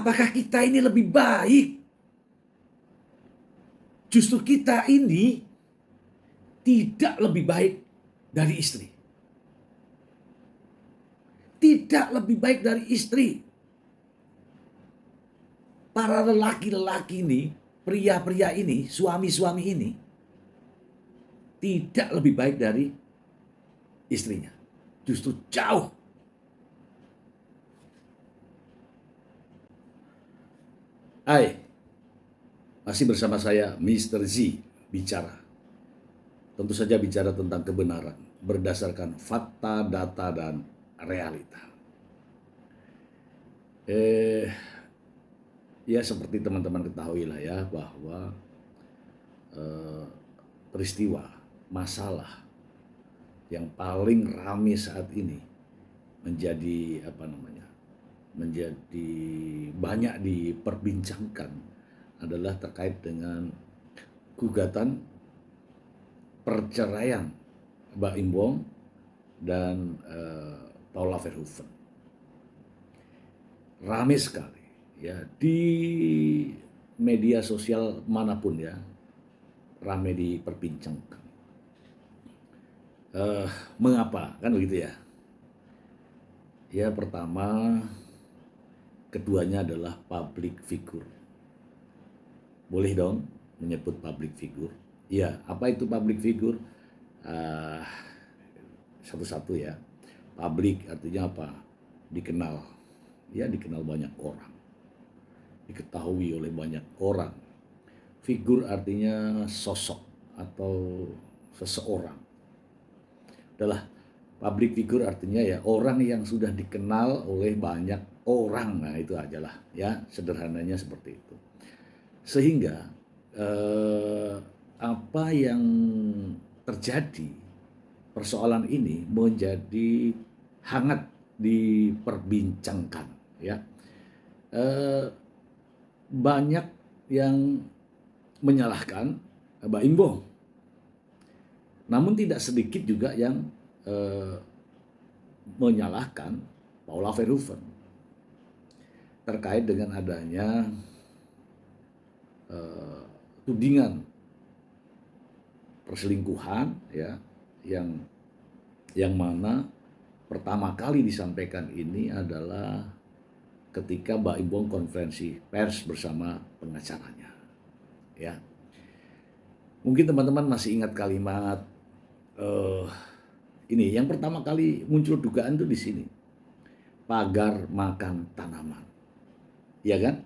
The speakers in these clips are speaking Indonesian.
Apakah kita ini lebih baik? Justru kita ini tidak lebih baik dari istri. Tidak lebih baik dari istri. Para lelaki-lelaki ini, pria-pria ini, suami-suami ini, tidak lebih baik dari istrinya. Justru jauh. Hai, masih bersama saya Mr. Z bicara. Tentu saja bicara tentang kebenaran berdasarkan fakta, data, dan realita. Ya seperti teman-teman ketahui lah ya bahwa peristiwa, masalah yang paling ramai saat ini menjadi menjadi banyak diperbincangkan adalah terkait dengan gugatan perceraian Mbak Imbong dan Paula Verhoeven. Ramai sekali ya di media sosial manapun ya, ramai diperbincangkan. Mengapa kan begitu ya? Ya pertama, keduanya adalah public figure. Boleh dong menyebut public figure? Ya, apa itu public figure? Satu-satu ya. Public artinya apa? Dikenal. Ya, dikenal banyak orang. Diketahui oleh banyak orang. Figur artinya sosok atau seseorang. Adalah public figure artinya ya orang yang sudah dikenal oleh banyak orang. Nah itu ajalah ya, sederhananya seperti itu. Sehingga apa yang terjadi, persoalan ini menjadi hangat diperbincangkan ya. Banyak yang menyalahkan Mbak Imbong, namun tidak sedikit juga yang menyalahkan Paula Verhoeven terkait dengan adanya tudingan perselingkuhan ya, yang mana pertama kali disampaikan ini adalah ketika Mbak Imbong konferensi pers bersama pengacaranya ya. Mungkin teman-teman masih ingat kalimat ini yang pertama kali muncul dugaan tuh di sini, pagar makan tanaman, ya kan?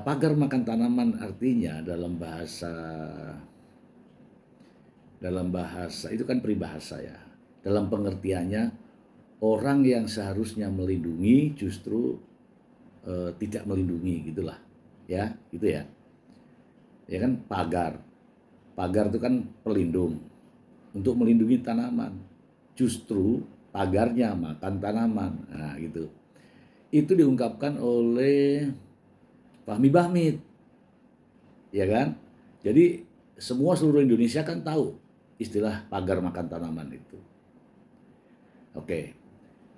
Pagar makan tanaman artinya dalam bahasa itu kan peribahasa ya. Dalam pengertiannya orang yang seharusnya melindungi justru tidak melindungi gitulah, ya gitu ya. Ya kan pagar itu kan pelindung untuk melindungi tanaman. Justru pagarnya makan tanaman. Nah, gitu. Itu diungkapkan oleh Fahmi Bahmid. Ya kan? Jadi seluruh Indonesia kan tahu istilah pagar makan tanaman itu. Oke.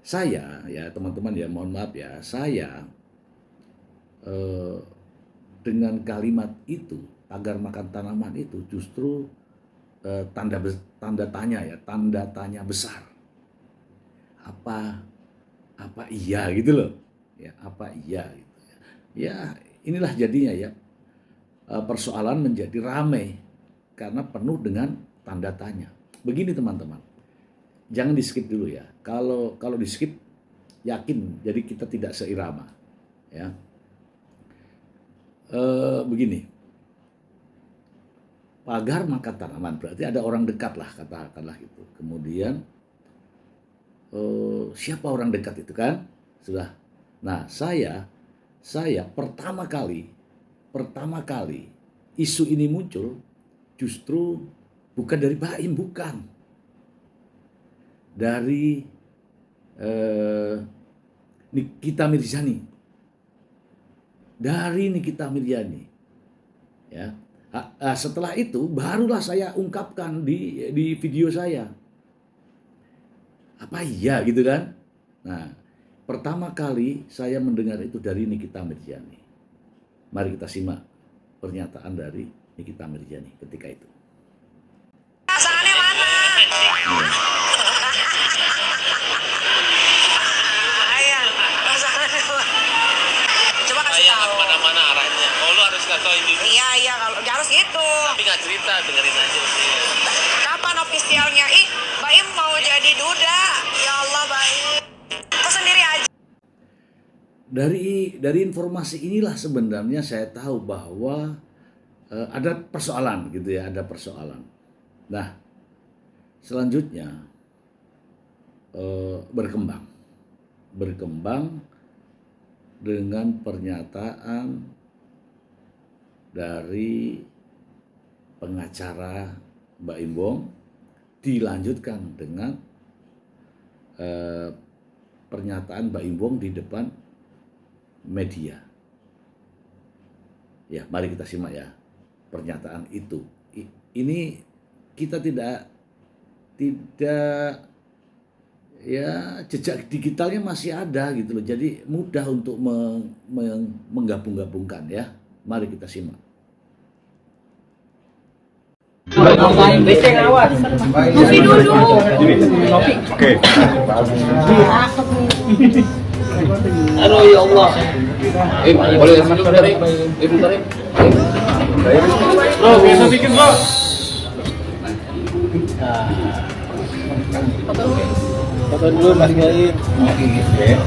Saya ya teman-teman ya mohon maaf ya, saya dengan kalimat itu, pagar makan tanaman itu justru tanda tanya besar. Apa iya gitu loh. Ya, apa iya gitu ya. Ya, inilah jadinya ya. Persoalan menjadi ramai karena penuh dengan tanda tanya. Begini teman-teman. Jangan di-skip dulu ya. Kalau di-skip yakin jadi kita tidak seirama. Ya. Begini. Pagar makan tanaman berarti ada orang dekat lah katakanlah gitu. Kemudian siapa orang dekat itu kan? Sudah. Nah, saya pertama kali isu ini muncul justru bukan dari Baim, bukan. Dari Nikita Mirzani. Dari Nikita Mirzani. Ya. Setelah itu barulah saya ungkapkan di video saya. Apa iya gitu kan? Nah, pertama kali saya mendengar itu dari Nikita Mirjani. Mari kita simak pernyataan dari Nikita Mirjani ketika itu. Pasangannya mana? Iya, pasangannya mana? Coba kasih tahu. Mana arahnya? Oh, lu harus kasih tahu ini. Iya, kalau harus gitu. Tapi nggak cerita, dengerin aja sih. Kapan ofisialnya? Ih, Baim mau jadi duda. Ya Allah, Baim. Kau sendiri aja. Dari informasi inilah sebenarnya saya tahu bahwa ada persoalan gitu ya, ada persoalan. Nah, selanjutnya berkembang dengan pernyataan dari pengacara Mbak Imbong, dilanjutkan dengan pernyataan Mbak Imbong di depan media. Ya, mari kita simak ya pernyataan itu. Ini kita tidak ya, jejak digitalnya masih ada gitu loh. Jadi mudah untuk menggabung-gabungkan ya. Mari kita simak. Beceng awas. Kopi dulu. Oke. Aduh ya Allah. Boleh bentar. Bentar. Bro, biasa bikin bro. Foto dulu Mas Gain. Oke.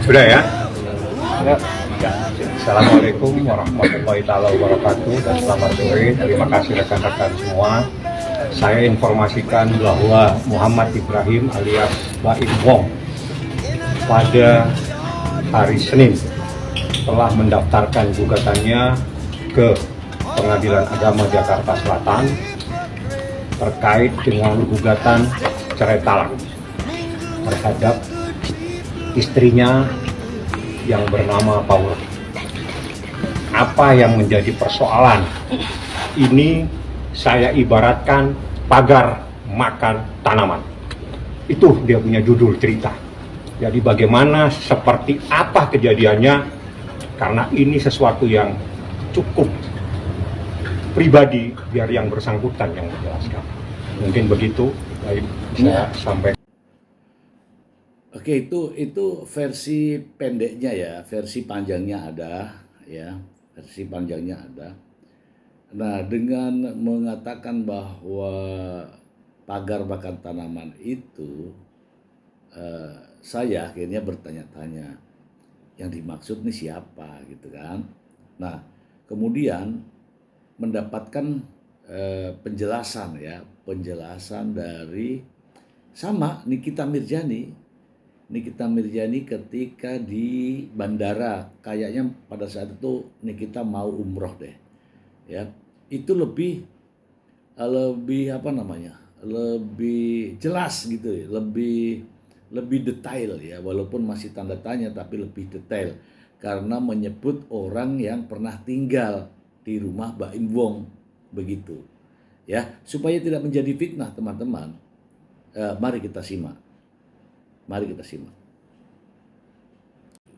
Sudah ya? Ya. Assalamualaikum warahmatullahi wabarakatuh dan selamat sore. Terima kasih rekan-rekan semua. Saya informasikan bahwa Muhammad Ibrahim alias Baim Wong pada hari Senin telah mendaftarkan gugatannya ke Pengadilan Agama Jakarta Selatan terkait dengan gugatan cerai talak terhadap istrinya yang bernama Paula. Apa yang menjadi persoalan? Ini saya ibaratkan pagar makan tanaman. Itu dia punya judul cerita. Jadi bagaimana, seperti apa kejadiannya, karena ini sesuatu yang cukup pribadi, biar yang bersangkutan yang menjelaskan. Mungkin begitu, baik saya sampaikan. Oke, itu versi pendeknya ya, versi panjangnya ada ya, versi panjangnya ada. Nah, dengan mengatakan bahwa pagar makan tanaman itu, saya akhirnya bertanya-tanya, yang dimaksud nih siapa gitu kan. Nah, kemudian mendapatkan penjelasan ya, penjelasan dari sama Nikita Mirjani ketika di bandara, kayaknya pada saat itu Nikita mau umroh deh ya. Itu lebih apa namanya, lebih jelas gitu ya, lebih detail ya, walaupun masih tanda tanya tapi lebih detail karena menyebut orang yang pernah tinggal di rumah Baim Wong begitu ya, supaya tidak menjadi fitnah teman-teman. Mari kita simak.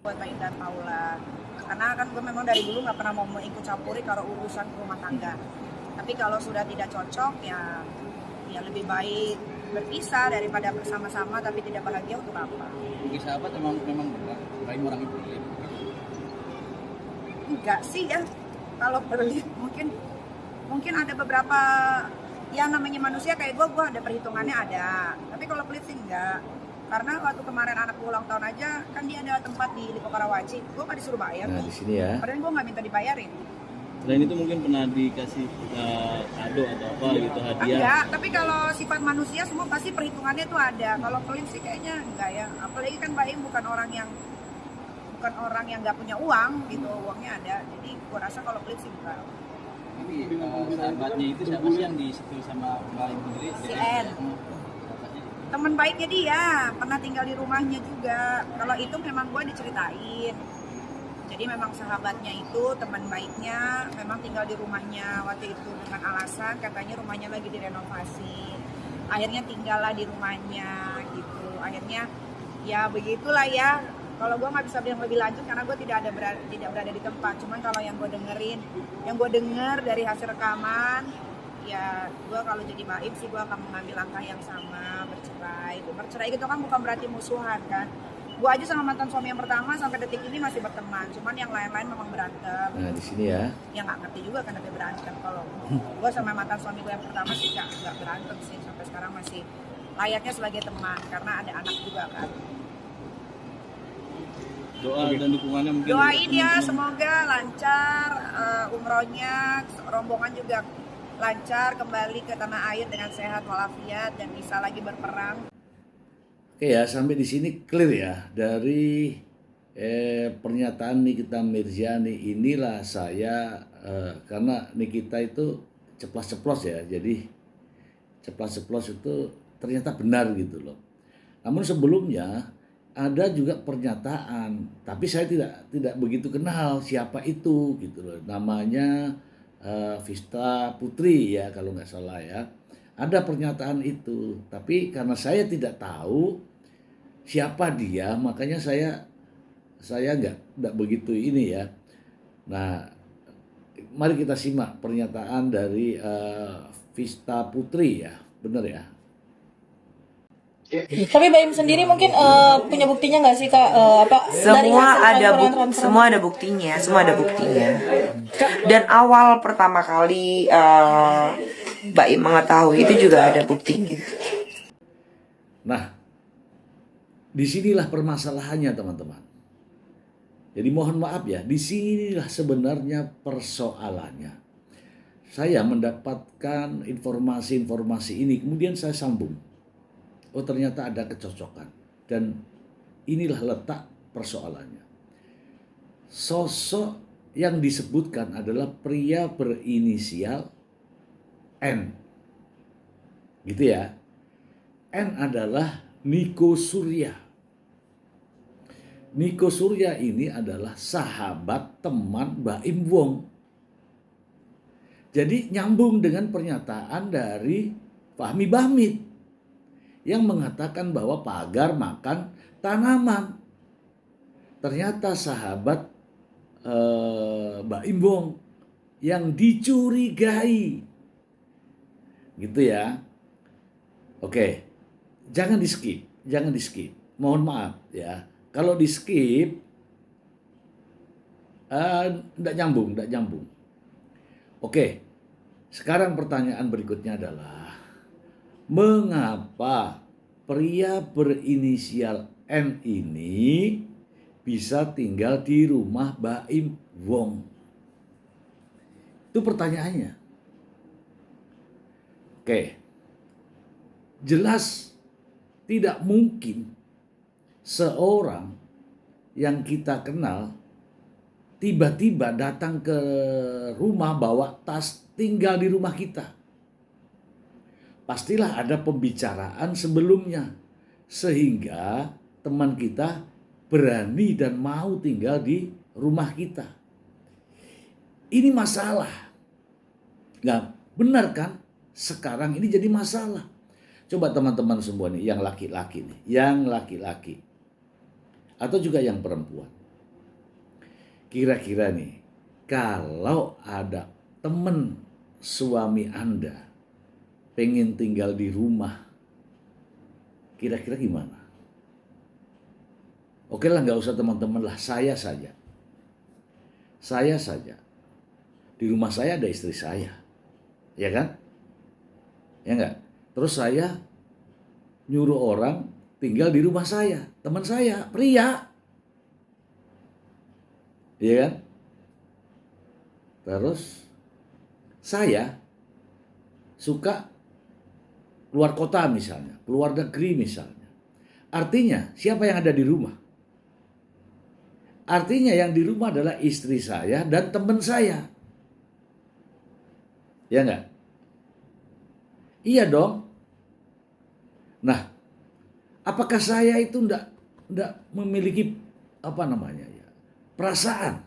Buat Baim dan Paula, karena kan gue memang dari dulu nggak pernah mau ikut campuri kalau urusan rumah tangga. Tapi kalau sudah tidak cocok ya lebih baik berpisah daripada bersama-sama tapi tidak bahagia. Untuk apa? Mungkin sahabat memang berat. Baim orang itu. Enggak sih ya. Kalau pelit mungkin ada beberapa yang namanya manusia kayak gue ada perhitungannya ada. Tapi kalau pelit sih enggak. Karena waktu kemarin anak gue ulang tahun aja, kan dia ada tempat di Lipo Karawaci, gue nggak disuruh bayar. Nah, di sini ya. Padahal gue nggak minta dibayarin. Selain itu mungkin pernah dikasih kado atau apa gitu, hadiah? Enggak, tapi kalau sifat manusia semua pasti perhitungannya tuh ada. Kalau pelit sih kayaknya enggak ya. Apalagi kan Baim bukan orang yang nggak punya uang gitu, uangnya ada. Jadi gue rasa kalau pelit sih enggak. Tapi sahabatnya itu siapa sih yang disetuju sama Baim sendiri? Si N. Teman baiknya dia, pernah tinggal di rumahnya juga. Kalau itu memang gue diceritain. Jadi memang sahabatnya itu, teman baiknya, memang tinggal di rumahnya waktu itu dengan alasan katanya rumahnya lagi direnovasi. Akhirnya tinggallah di rumahnya gitu. gitu. Akhirnya ya begitulah ya. Kalau gue nggak bisa bilang lebih lanjut karena gue tidak berada di tempat. Cuman kalau yang gue dengar dari hasil rekaman, ya gue kalau jadi baim sih gue akan mengambil langkah yang sama, bercerai. Bercerai itu kan bukan berarti musuhan kan. Gue aja sama mantan suami yang pertama sampai detik ini masih berteman. Cuman yang lain-lain memang berantem. Nah di sini ya. Ya nggak ngerti juga kenapa berantem. Kalau gue sama mantan suami gue yang pertama sih nggak berantem sih, sampai sekarang masih layaknya sebagai teman karena ada anak juga kan. Doa dan dukungannya mungkin. Doain ya semoga lancar umrohnya, rombongan juga lancar kembali ke tanah air dengan sehat walafiat dan bisa lagi berperang. Oke ya, sampai di sini clear ya dari pernyataan Nikita Mirzani. Inilah saya karena Nikita itu ceplas-ceplos ya, jadi ceplas-ceplos itu ternyata benar gitu loh. Namun sebelumnya ada juga pernyataan, tapi saya tidak begitu kenal siapa itu gitu loh. Namanya Vista Putri ya kalau nggak salah ya. Ada pernyataan itu, tapi karena saya tidak tahu siapa dia, makanya saya nggak begitu ini ya. Nah, mari kita simak pernyataan dari Vista Putri ya, benar ya. Tapi Baim sendiri mungkin punya buktinya nggak sih Kak? Semua ada buktinya, semua ada buktinya. Dan awal pertama kali Baim mengetahui itu juga ada buktinya. Nah, disinilah permasalahannya teman-teman. Jadi mohon maaf ya, disinilah sebenarnya persoalannya. Saya mendapatkan informasi-informasi ini, kemudian saya sambung. Oh ternyata ada kecocokan. Dan inilah letak persoalannya. Sosok yang disebutkan adalah pria berinisial N. Gitu ya. N adalah Niko Surya. Niko Surya ini adalah sahabat teman Baim Wong. Jadi nyambung dengan pernyataan dari Fahmi Bahmid yang mengatakan bahwa pagar makan tanaman. Ternyata sahabat Baim Wong yang dicurigai. Gitu ya. Oke. Jangan di skip. Mohon maaf ya. Kalau di skip enggak nyambung. Oke. Sekarang pertanyaan berikutnya adalah mengapa pria berinisial N ini bisa tinggal di rumah Baim Wong? Itu pertanyaannya. Oke. Jelas tidak mungkin seorang yang kita kenal tiba-tiba datang ke rumah bawa tas tinggal di rumah kita. Pastilah ada pembicaraan sebelumnya sehingga teman kita berani dan mau tinggal di rumah kita. Ini masalah. Nggak benar kan? Sekarang ini jadi masalah. Coba teman-teman semua nih, yang laki-laki nih, atau juga yang perempuan. Kira-kira nih, kalau ada teman suami Anda pengen tinggal di rumah, kira-kira gimana? Oke lah, nggak usah teman-teman lah, saya saja. Di rumah saya ada istri saya, ya kan? Ya enggak? Terus saya nyuruh orang tinggal di rumah saya, teman saya, pria. Iya kan? Terus saya suka keluar kota misalnya, keluar negeri misalnya. Artinya siapa yang ada di rumah? Artinya yang di rumah adalah istri saya dan teman saya. Ya enggak? Iya dong. Nah, apakah saya itu enggak memiliki perasaan?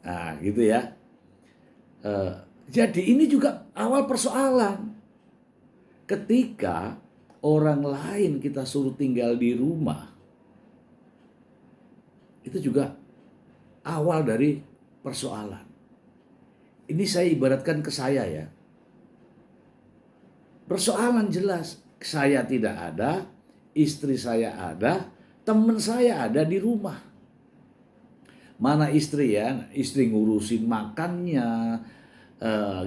Nah, gitu ya. Jadi ini juga awal persoalan. Ketika orang lain kita suruh tinggal di rumah, itu juga awal dari persoalan. Ini saya ibaratkan ke saya ya. Persoalan jelas, saya tidak ada, istri saya ada, teman saya ada di rumah. Mana istri ya? Istri ngurusin makannya,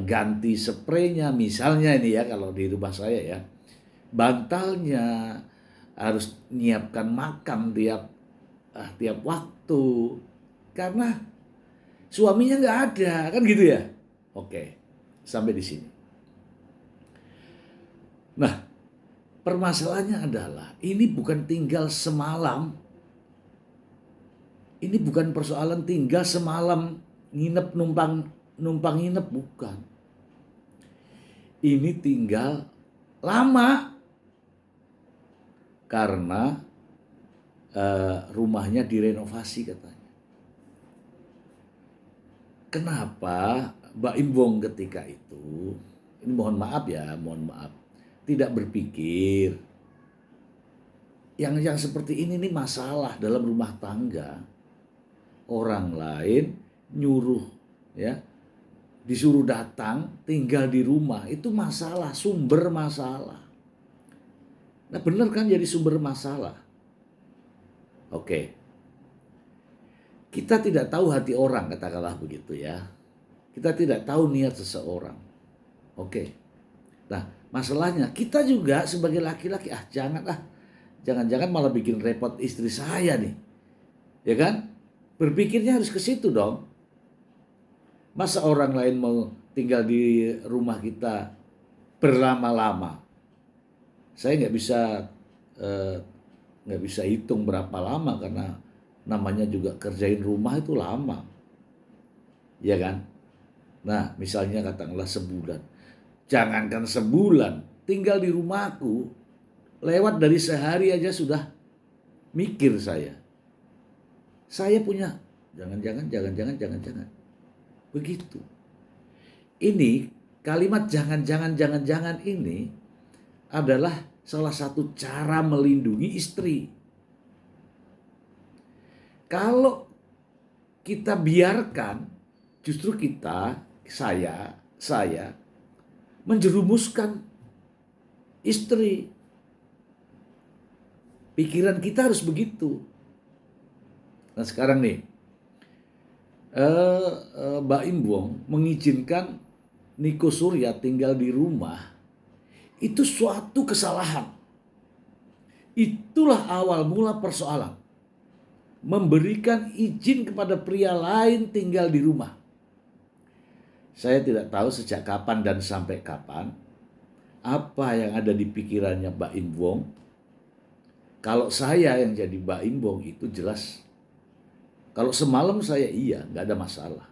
ganti spraynya misalnya ini ya kalau di rumah saya ya. Bantalnya, harus nyiapkan makan tiap waktu. Karena suaminya nggak ada, kan gitu ya? Oke, sampai di sini. Nah, permasalahannya adalah ini bukan tinggal semalam. Ini bukan persoalan tinggal semalam nginep numpang nginep, bukan. Ini tinggal lama karena rumahnya direnovasi katanya. Kenapa Mbak Imbong ketika itu, ini mohon maaf, tidak berpikir yang seperti ini nih masalah dalam rumah tangga. Orang lain nyuruh ya, disuruh datang tinggal di rumah, itu masalah, sumber masalah. Nah benar kan jadi sumber masalah. Oke. Kita tidak tahu hati orang, katakanlah begitu ya. Kita tidak tahu niat seseorang. Oke. Nah, masalahnya kita juga sebagai laki-laki, jangan-jangan malah bikin repot istri saya nih. Ya kan? Berpikirnya harus ke situ dong. Masa orang lain mau tinggal di rumah kita berlama-lama? Saya nggak bisa hitung berapa lama karena namanya juga kerjain rumah itu lama. Ya kan? Nah, misalnya katakanlah sebulan. Jangankan sebulan, tinggal di rumahku lewat dari sehari aja sudah mikir saya. Saya punya jangan-jangan. Begitu. Ini kalimat jangan-jangan ini adalah salah satu cara melindungi istri. Kalau kita biarkan, justru saya menjerumuskan istri. Pikiran kita harus begitu. Nah sekarang nih, Mbak Imbong mengizinkan Niko Surya tinggal di rumah. Itu suatu kesalahan. Itulah awal mula persoalan. Memberikan izin kepada pria lain tinggal di rumah. Saya tidak tahu sejak kapan dan sampai kapan apa yang ada di pikirannya Mbak Imbong. Kalau saya yang jadi Mbak Imbong itu jelas. Kalau semalam saya nggak ada masalah.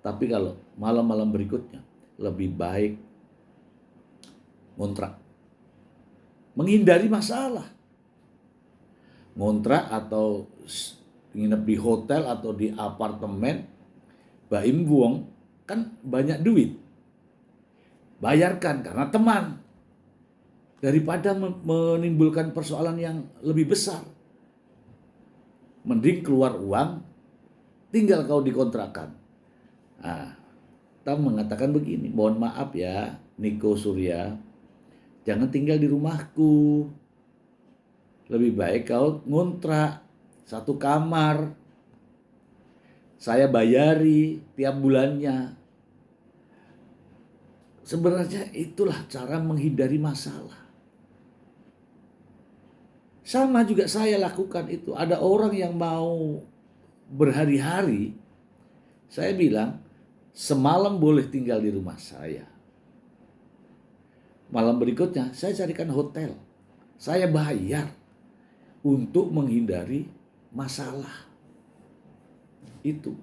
Tapi kalau malam-malam berikutnya lebih baik ngontrak. Menghindari masalah. Ngontrak atau nginep di hotel atau di apartemen, Mbak Imbong kan banyak duit. Bayarkan karena teman. Daripada menimbulkan persoalan yang lebih besar. Mending keluar uang, tinggal kau dikontrakan. Nah, kita mengatakan begini, mohon maaf ya Niko Surya, jangan tinggal di rumahku. Lebih baik kau ngontrak satu kamar. Saya bayari tiap bulannya. Sebenarnya itulah cara menghindari masalah. Sama juga saya lakukan itu. Ada orang yang mau berhari-hari, saya bilang, semalam boleh tinggal di rumah saya. Malam berikutnya saya carikan hotel. Saya bayar untuk menghindari masalah. Itu.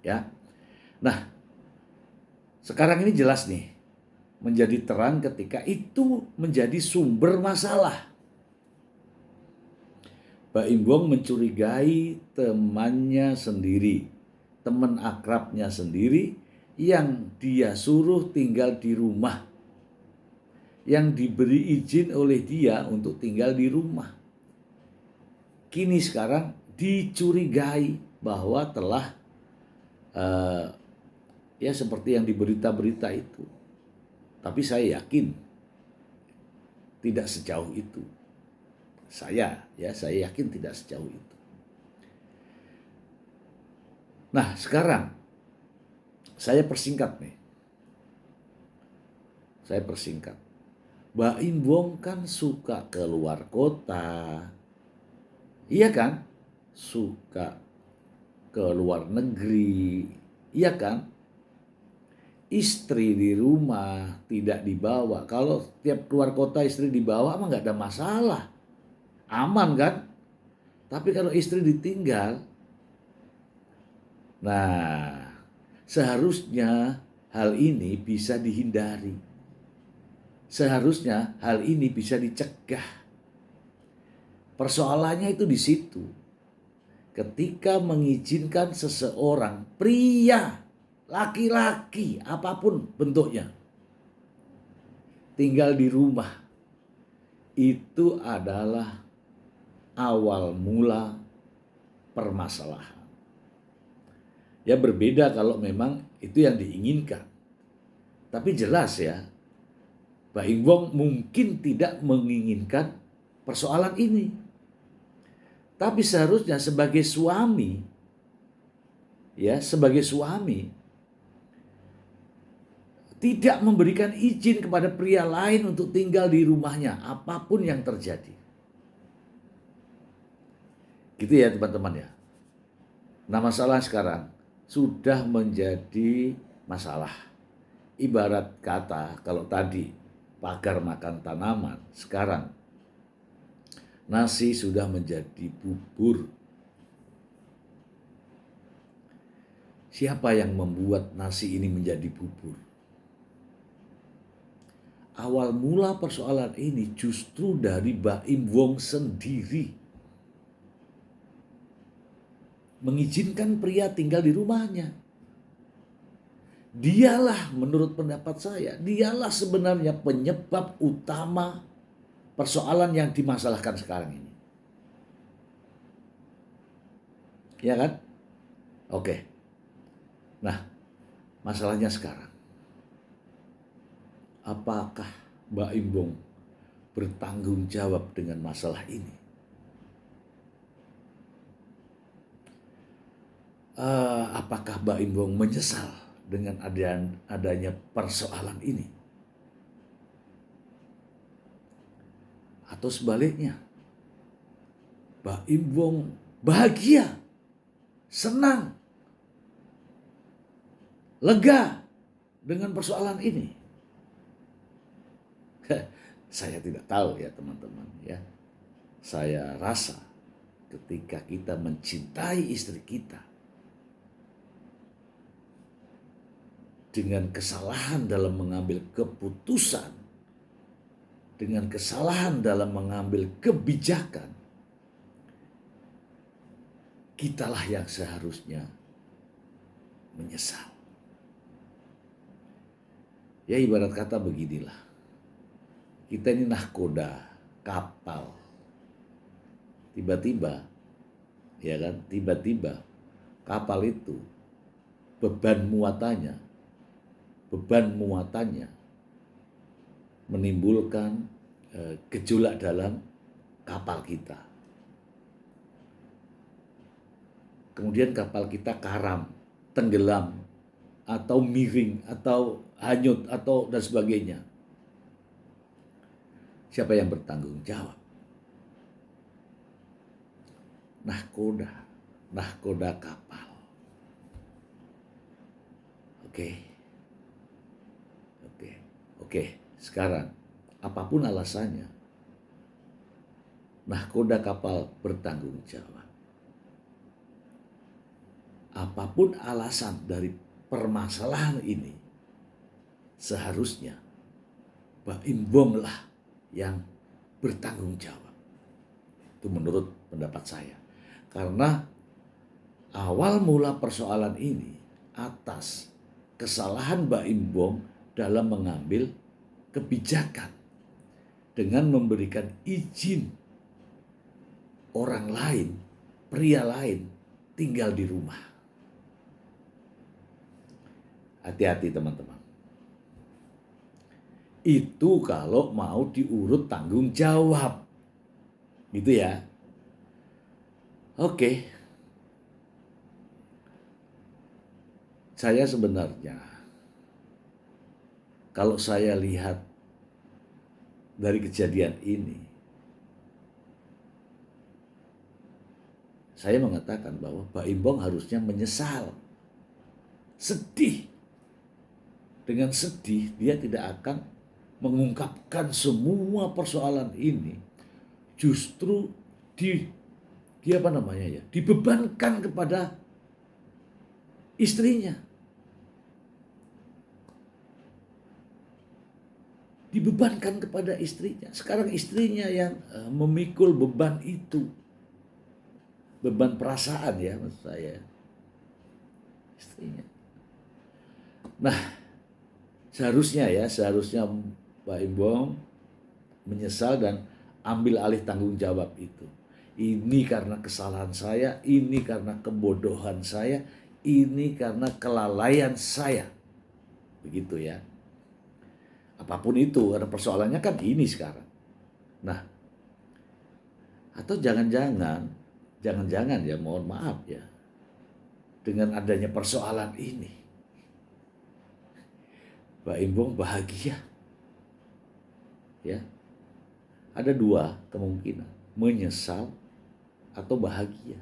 Ya. Nah, sekarang ini jelas nih. Menjadi terang ketika itu menjadi sumber masalah. Mbak Imbong mencurigai temannya sendiri, teman akrabnya sendiri yang dia suruh tinggal di rumah. yang diberi izin oleh dia untuk tinggal di rumah. Kini sekarang dicurigai bahwa telah ya seperti yang di berita-berita itu. Tapi saya yakin tidak sejauh itu. Saya yakin tidak sejauh itu. Nah, sekarang saya persingkat nih. Saya persingkat. Baim Wong kan suka keluar kota. Iya kan? Suka ke luar negeri. Iya kan? Istri di rumah tidak dibawa. Kalau tiap keluar kota istri dibawa mah nggak ada masalah. Aman kan? Tapi kalau istri ditinggal, nah seharusnya hal ini bisa dihindari. Seharusnya hal ini bisa dicegah. Persoalannya itu di situ. Ketika mengizinkan seseorang, pria, laki-laki, apapun bentuknya, tinggal di rumah, itu adalah awal mula permasalahan. Ya berbeda kalau memang itu yang diinginkan. Tapi jelas ya, Baim Wong mungkin tidak menginginkan persoalan ini. Tapi seharusnya sebagai suami, tidak memberikan izin kepada pria lain untuk tinggal di rumahnya, apapun yang terjadi. Gitu ya teman-teman ya. Nah masalah sekarang sudah menjadi masalah. Ibarat kata kalau tadi pagar makan tanaman, sekarang nasi sudah menjadi bubur. Siapa yang membuat nasi ini menjadi bubur? Awal mula persoalan ini justru dari Baim Wong sendiri. Mengizinkan pria tinggal di rumahnya. Dialah menurut pendapat saya, dialah sebenarnya penyebab utama persoalan yang dimasalahkan sekarang ini. Ya kan? Oke. Nah, masalahnya sekarang. Apakah Baim Wong bertanggung jawab dengan masalah ini? Apakah Baim Wong menyesal dengan adanya persoalan ini? Atau sebaliknya, Baim Wong bahagia, senang, lega dengan persoalan ini? Saya tidak tahu ya teman-teman ya. Saya rasa ketika kita mencintai istri kita, dengan kesalahan dalam mengambil keputusan, dengan kesalahan dalam mengambil kebijakan, kitalah yang seharusnya menyesal. Ya ibarat kata beginilah, kita ini nahkoda, kapal. Tiba-tiba, ya kan, tiba-tiba kapal itu beban muatannya menimbulkan gejolak dalam kapal kita. Kemudian kapal kita karam, tenggelam, atau miring, atau hanyut, atau dan sebagainya. Siapa yang bertanggung jawab? Nahkoda kapal. Oke, sekarang apapun alasannya, nahkoda kapal bertanggung jawab. Apapun alasan dari permasalahan ini, seharusnya Baim Wong lah yang bertanggung jawab. Itu menurut pendapat saya. Karena awal mula persoalan ini atas kesalahan Baim Wong dalam mengambil kebijakan dengan memberikan izin orang lain, pria lain tinggal di rumah. Hati-hati teman-teman. Itu kalau mau diurut tanggung jawab. Gitu ya. Oke. Saya sebenarnya, kalau saya lihat dari kejadian ini, saya mengatakan bahwa Mbak Imbong harusnya menyesal. Sedih. Dengan sedih, dia tidak akan mengungkapkan semua persoalan ini. Justru dibebankan kepada istrinya. Dibebankan kepada istrinya. Sekarang istrinya yang memikul beban itu. Beban perasaan ya maksud saya. Istrinya. Nah, seharusnya Mbak Imbong menyesal dan ambil alih tanggung jawab itu. Ini karena kesalahan saya, ini karena kebodohan saya, ini karena kelalaian saya. Begitu ya. Apapun itu, karena persoalannya kan ini sekarang. Nah, atau jangan-jangan ya, mohon maaf ya, dengan adanya persoalan ini, Mbak Imbong bahagia. Ya, ada dua kemungkinan, menyesal atau bahagia.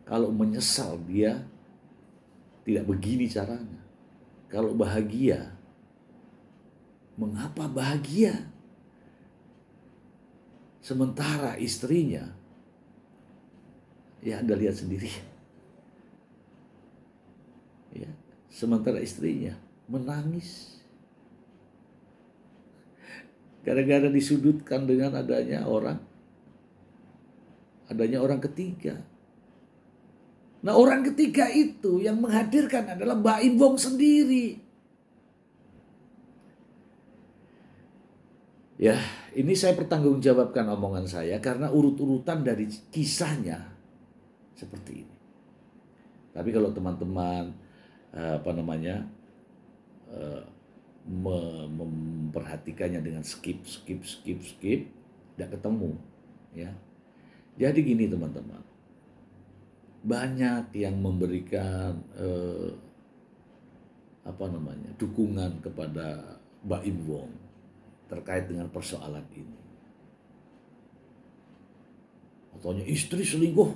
Kalau menyesal dia tidak begini caranya. Kalau bahagia, mengapa bahagia? Sementara istrinya, ya Anda lihat sendiri. Ya, sementara istrinya menangis. Gara-gara disudutkan dengan adanya orang ketiga. Nah, orang ketiga itu yang menghadirkan adalah Mbak Imbong sendiri. Ya, ini saya pertanggungjawabkan omongan saya karena urut-urutan dari kisahnya seperti ini. Tapi kalau teman-teman memperhatikannya dengan skip, tidak ketemu. Ya, jadi gini teman-teman, banyak yang memberikan dukungan kepada Mbak Imbong terkait dengan persoalan ini. Contohnya istri selingkuh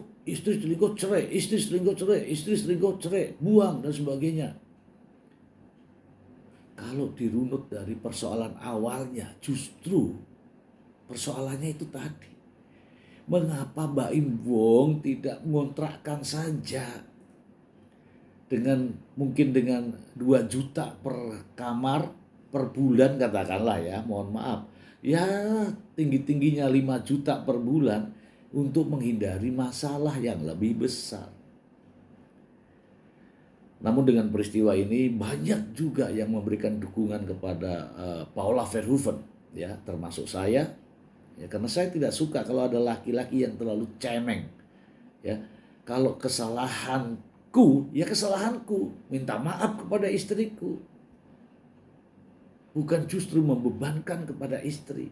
cerai, istri selingkuh cerai, buang dan sebagainya. Kalau dirunut dari persoalan awalnya, justru persoalannya itu tadi. Mengapa Mbak Imbong tidak mengontrakkan saja mungkin dengan 2 juta per kamar per bulan katakanlah ya, mohon maaf. Ya tinggi-tingginya 5 juta per bulan untuk menghindari masalah yang lebih besar. Namun dengan peristiwa ini banyak juga yang memberikan dukungan kepada Paula Verhoeven, ya, termasuk saya, ya, karena saya tidak suka kalau ada laki-laki yang terlalu cemeng, ya. Kalau kesalahanku, ya kesalahanku, minta maaf kepada istriku, bukan justru membebankan kepada istri.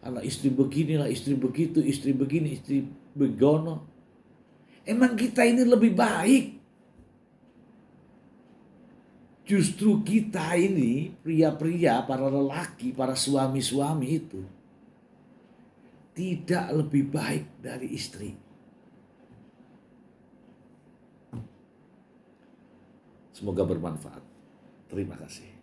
Anak istri beginilah, istri begitu, istri begini, istri begono. Emang kita ini lebih baik. Justru kita ini, pria-pria, para lelaki, para suami-suami itu tidak lebih baik dari istri. Semoga bermanfaat. Terima kasih.